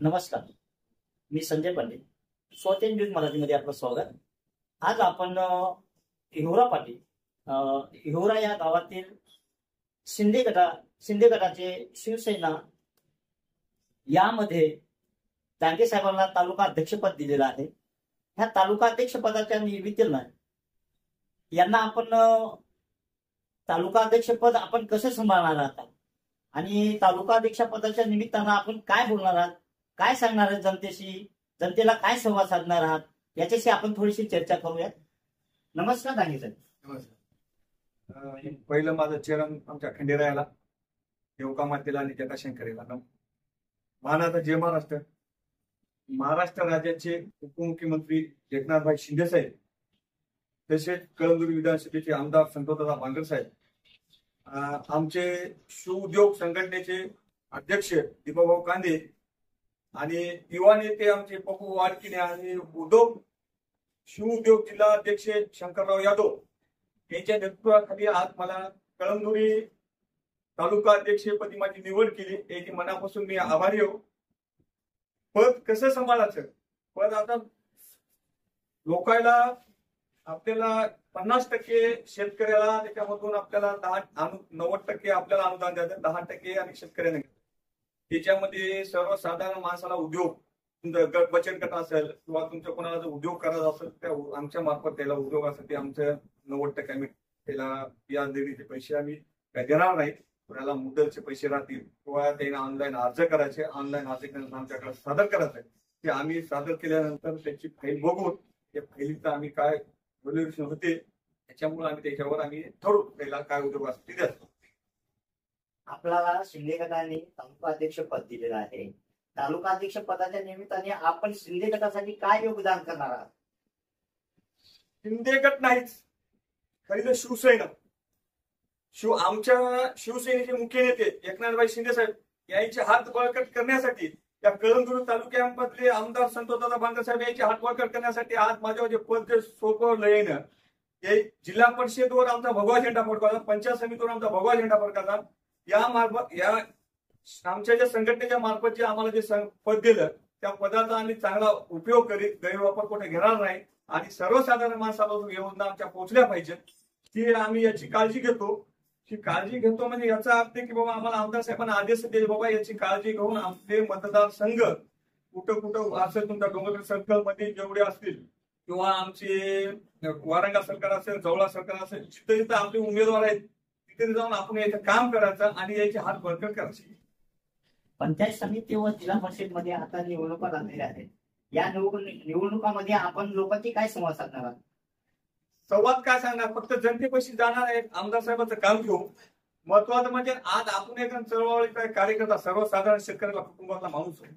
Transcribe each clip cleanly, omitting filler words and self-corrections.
नमस्कार, मी संजय पंडित. स्वतः न्यूज मराठीमध्ये आपलं स्वागत. आज आपण हिवरा पाटी हिवरा या गावातील शिंदे गटाचे शिवसेना यामध्ये डांगे साहेबांना तालुका अध्यक्षपद दिलेलं आहे. ह्या तालुका अध्यक्षपदाच्या निमित्तानं यांना आपण तालुका अध्यक्षपद आपण कसं सांभाळणार आहात आणि तालुका अध्यक्षपदाच्या निमित्तानं आपण काय बोलणार आहात, काय सांगणार आहात जनतेशी, जनतेला काय संवाद साधणार आहात याच्याशी आपण थोडीशी चर्चा करूयात. नमस्कार डांगे साहेब. नमस्कार. पहिलं माझं चरण आमच्या खंडेरायाला, देवका मातेला आणि जटाशंकरीला मानाचा जय महाराष्ट्र. महाराष्ट्र राज्याचे उपमुख्यमंत्री एकनाथभाई शिंदे साहेब, तसेच कळमनुरी विधानसभेचे आमदार संतोषदादा बांगर साहेब, आमचे शिवउद्योग संघटनेचे अध्यक्ष दीपाभाऊ कांदे आणि युवा नेते आमचे पप्पू वाडकिने आणि शिवउद्योग जिल्हा अध्यक्ष शंकरराव यादव यांच्या नेतृत्वाखाली आज मला कळमनुरी तालुका अध्यक्षपदी माझी निवड केली. याची मनापासून मी आभारी हो. पद कसं सांभाळायचं, पद आता लोकायला आपल्याला 50% शेतकऱ्याला, त्याच्यामधून आपल्याला 90% आपल्याला अनुदान द्यायचं, 10% आणि शेतकऱ्यांना. त्याच्यामध्ये सर्वसाधारण माणसाला उद्योग, तुमचं गट बचत गट असेल किंवा तुमच्या कोणाला जर उद्योग करायचा असेल त्या आमच्या मार्फत त्याला उद्योगासाठी आमचं 90% आम्ही त्याला व्याज देण्याचे पैसे आम्ही काय देणार नाही. कोणाला मुदलचे पैसे राहतील किंवा त्यांना ऑनलाईन अर्ज करायचे, ऑनलाईन अर्ज करून आमच्याकडे सादर करायचं. ते आम्ही सादर केल्यानंतर त्याची फाईल बघून त्या फाईलीचं आम्ही काय व्हॅल्युएशन होते त्याच्यामुळे आम्ही त्याच्यावर आम्ही ठरवू त्याला काय उद्योग असतील द्यायचं. आपल्याला शिंदे गटाने तालुका अध्यक्ष पद दिलेलं आहे. तालुका अध्यक्ष पदाच्या निमित्ताने आपण शिंदे गटासाठी काय योगदान करणार आहात? शिंदे गट नाहीच, खरी तर शिवसेना. आमच्या शिवसेनेचे मुख्य नेते एकनाथभाई शिंदे साहेब यांचे हात बळकट करण्यासाठी, या कळमनुरी तालुक्यामधले आमदार संतोषदादा बांगर साहेब यांचे हात बळकट करण्यासाठी आज माझ्यावर जे पद सोपवलं येणं, हे जिल्हा परिषदेवर आमचा भगवा झेंडा फडकावला, पंचायत समितीवर आमचा भगवा झेंडा फडकावला. या मार्फत या आमच्या ज्या संघटनेच्या मार्फत जे आम्हाला जे पद दिलं त्या पदाचा आम्ही चांगला उपयोग करीत, गैरवापर कुठे घेणार नाही आणि सर्वसाधारण माणसाला योजना आमच्या पोहोचल्या पाहिजेत ती आम्ही याची काळजी घेतो. ही काळजी घेतो म्हणजे याचा अर्थ की बाबा आम्हाला आमदार साहेबांना आदेश दिले, बाबा याची काळजी घेऊन आमचे मतदारसंघ कुठं कुठं असेल, तुमच्या डोंगरगड सर्कल मध्ये जेवढे असतील किंवा आमचे वारंगा सरकार असेल, जवळा सरकार असेल, जिथे जिथे आपले उमेदवार आहेत तिथे जाऊन आपण याचं काम करायचं आणि याचे हात बळकट करायचे. पंचायत समिती व जिल्हा परिषद मध्ये आता निवडणुका लागलेल्या आहेत. या निवडणुकामध्ये आपण लोकांची काय संवाद साधणार आहात? संवाद काय सांगणार, फक्त जनतेपाशी जाणार आहे, आमदार साहेबांचं काम घेऊ. महत्वाचं म्हणजे आज आपण एक चळवळीचा कार्यकर्ता, सर्वसाधारण शेतकऱ्याला कुटुंबातला माणूस आहे.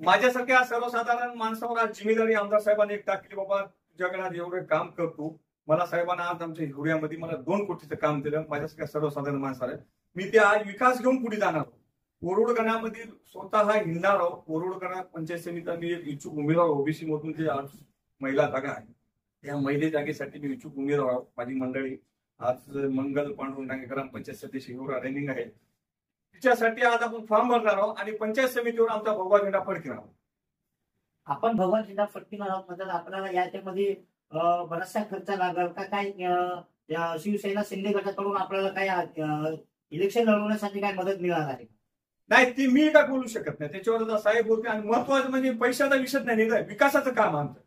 माझ्यासारख्या सर्वसाधारण माणसावर आज जिम्मेदारी आमदार साहेबांनी एक टाकली, बाबा तुझ्याकडे एवढे काम करतो. मला साहेबांना आज आमच्या हिवऱ्यामध्ये मला 2 कोटीचं काम दिलं. माझ्यासारख्या सर्वसाधारण माणसाला मी ते आज विकास घेऊन पुढे जाणार. वरुडगणामध्ये स्वतः हिंडणार आहोत. वरुडगणा पंचायत समितीचा मी एक इच्छुक उमेदवार, ओबीसी मधून जे आज महिला जागा आहे त्या महिला जागेसाठी मी इच्छुक उमेदवार आहोत. माझी मंडळी आज मंगल पांडुरंग डांगे ग्रामपंचायत सदस्य हिवरा रनिंग आहे, तिच्यासाठी आज आपण फॉर्म भरणार आहोत आणि पंचायत समितीवर आमचा भगवा झेंडा फडकणार आहोत. आपण भगवा झेंडा फडकणार आहोत म्हणजे आपल्याला याच्यामध्ये बराचसा खर्च लागेल का काय? शिवसेना शिंदे गटाकडून आपल्याला काय इलेक्शन लढवण्यासाठी काय मदत मिळणार आहे? नाही, ती मी काय बोलू शकत नाही, त्याच्यावर साहेब बोलते. आणि महत्वाचं म्हणजे पैशाचा विषय नाही, विकासाचं काम आमचं.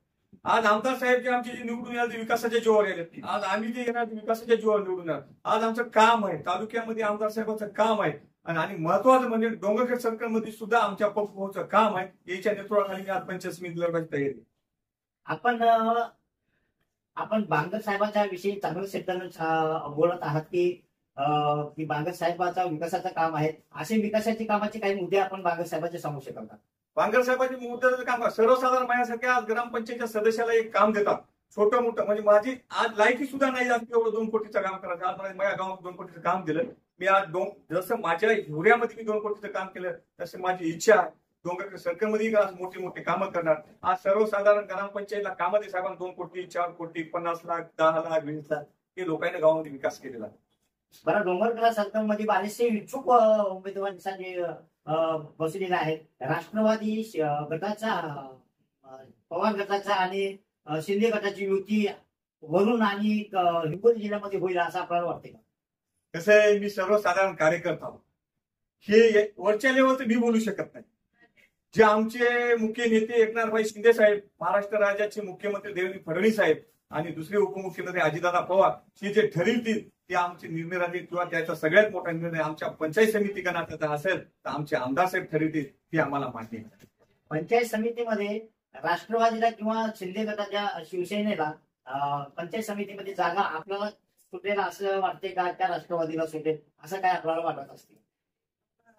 आज आमदार साहेब जे आमचे जे निवडून येणार ते विकासाच्या जीवावर येतात. आज आम्ही जे येणार ते विकासाच्या जीवावर निवडून येणार. आज आमचं काम आहे, तालुक्यामध्ये आमदार साहेबांचं काम आहे आणि महत्वाचं म्हणजे डोंगरगड सर्कल मध्ये सुद्धा आमच्या पप्पूचं काम आहे. याच्या नेतृत्वाखाली मी आज पंचायत समिती लढवायची तयारी. आपण बांगर साहेबांच्या विषयी चांगलं शब्दानं बोलत आहात की बांगर साहेबांचा विकासाचं काम आहे. असे विकासाच्या कामाचे काही मुद्दे आपण बांगर साहेबांचे सांगू शकाल का? बांगर साहेबांचे मुद्द्याचं काम सर्वसाधारण माझ्यासारख्या आज ग्रामपंचायतच्या सदस्याला एक काम देतात छोटं मोठं. म्हणजे माझी आज लायकी सुद्धा नाही जात एवढं 2 कोटीचं काम करायचं. आज मला माझ्या गावात 2 कोटीचं काम दिलं. मी आज जसं माझ्या हिवऱ्यामध्ये मी 2 कोटीचं काम केलं तसे माझी इच्छा आहे डोंगरगड सर्कलमध्ये आज मोठी मोठी कामं करणार. आज सर्वसाधारण ग्रामपंचायतला कामामध्ये साहेबांना 2 कोटी, 4 कोटी, 50 लाख, 10 लाख, 20 लाख हे लोकांनी गावामध्ये विकास केलेला. बरं, डोंगरगड सर्कल मध्ये बरेचसे इच्छुक उमेदवारांसाठी बसलेला आहे. राष्ट्रवादी गटाचा पवार गटाचा आणि शिंदे गटाची युती वरून आणि हिंगोली जिल्ह्यामध्ये होईल असं आपल्याला वाटते का? कसं आहे, मी सर्वसाधारण कार्यकर्ता आहोत. हे वरच्या लेवलचं मी बोलू शकत नाही. जे आमचे मुख्य नेते एकनाथभाई शिंदे साहेब, महाराष्ट्र राज्याचे मुख्यमंत्री देवेंद्र फडणवीस साहेब आणि दुसरे उपमुख्यमंत्री अजितदादा पवार हे जे ठरवतील ते आमचे निर्णय राहतील, किंवा त्याचा सगळ्यात मोठा निर्णय आमच्या पंचायत समिती गणाचा असेल तर आमचे आमदार साहेब ठरवतील, ते आम्हाला मान्य आहे. पंचायत समितीमध्ये राष्ट्रवादीला किंवा शिंदे गटाच्या शिवसेनेला पंचायत समितीमध्ये जागा आपल्याला सुटेल असं वाटते का? त्या राष्ट्रवादीला सुटेल असं काय आपल्याला वाटत असते?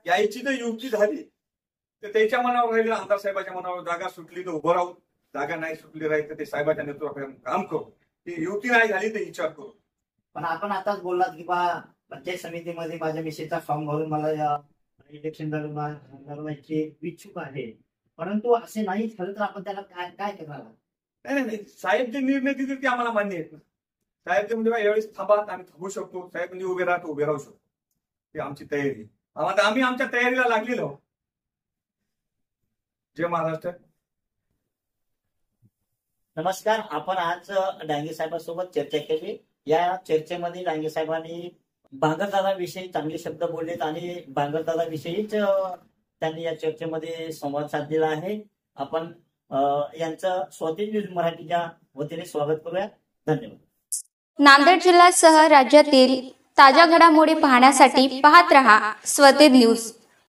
यायची तर युक्ती झाली तर त्याच्या मनावर राहिलं, आमदार साहेबांच्या मनावर. जागा सुटली तर उभं राहू, जागा नाही सुटली राहील तर ते साहेबांच्या नेतृत्वाखाली काम करू. ती युती नाही झाली तर विचार करू. पण आपण आताच बोललात की बा पंचायत समितीमध्ये माझ्या मिसेसचा फॉर्म भरून मला इलेक्शन लढवायची इच्छुक आहे, परंतु असे नाही झालं तर आपण त्याला काय काय करणार? नाही, साहेब जे निर्णय देतील ते आम्हाला मान्य आहेत ना. साहेब ते म्हणजे यावेळेस थांबा, आम्ही थांबू शकतो. साहेब म्हणजे उभे राहतो, उभे राहू शकतो. ही आमची तयारी. आता आम्ही आमच्या तयारीला लागलेलो आहोत. जय महाराष्ट्र. नमस्कार. आपण आज डांगे साहेबांसोबत चर्चा केली. या चर्चेमध्ये डांगे साहेबांनी बांगरदादाविषयी चांगले शब्द बोललेत आणि बांगरदादाविषयीच त्यांनी या चर्चेमध्ये संवाद साधलेला आहे. आपण यांचं स्वतः न्यूज मराठीच्या वतीने स्वागत करूया. धन्यवाद. नांदेड जिल्ह्यासह राज्यातील ताज्या घडामोडी पाहण्यासाठी पाहत रहा स्वतः न्यूज.